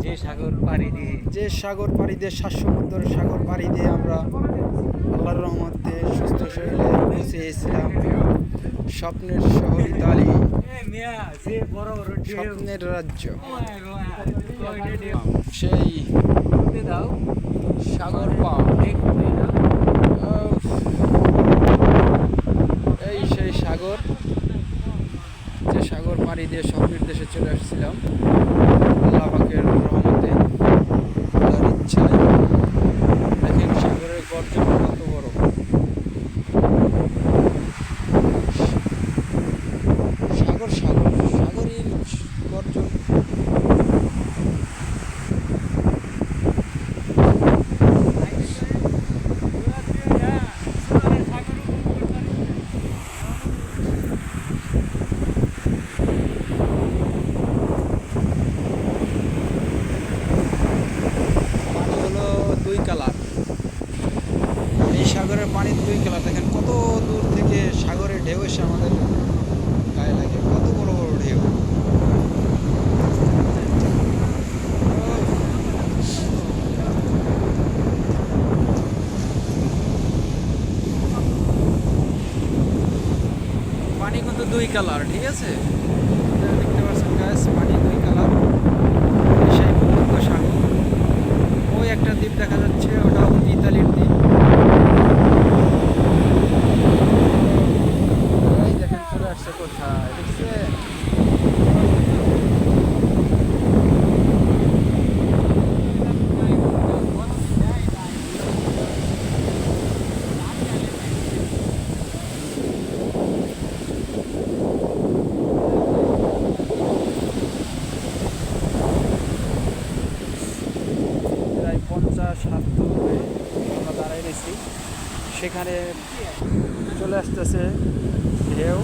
যে সাগর পাড়ি দিয়ে সাত সমুদ্র সাগর পাড়ি দিয়ে আমরা আল্লাহর রহমতে সুস্থ শরীরে পৌঁছে এসেছিলাম স্বপ্নের শহর ইতালি, স্বপ্নের রাজ্য। সেই সাগর পার, এই সেই সাগর, যে সাগর পাড়ি দিয়ে স্বপ্নের দেশে চলে আসছিলাম আল্লাহ পাকের রহমতে, আল্লাহর ইচ্ছায়। দেখেন সাগরের গর্জন কত বড়। সাগর সাগর সাগরের গর্জন। দুই কালার, এই সাগরের পানির দুই কালার। দেখেন কত দূর থেকে সাগরের ঢেউ এসে আমাদের গায়ে লাগে, কত বড় বড় ঢেউ। পানি কিন্তু দুই কালার, ঠিক আছে, দেখতে পাচ্ছেন গাছ, পানি দুই কালার। সেই ভূমধ্য সাগর, ওই একটা দ্বীপ দেখা যাচ্ছে, ওটা হচ্ছে ইতালির দ্বীপ। এই দেখেন চলে আসছে কোথায়, দেখছেন? প্রায় 50-60 দূরে আমরা দাঁড়াই রয়েছি, সেখানে চলে আসতেছে ঢেউ।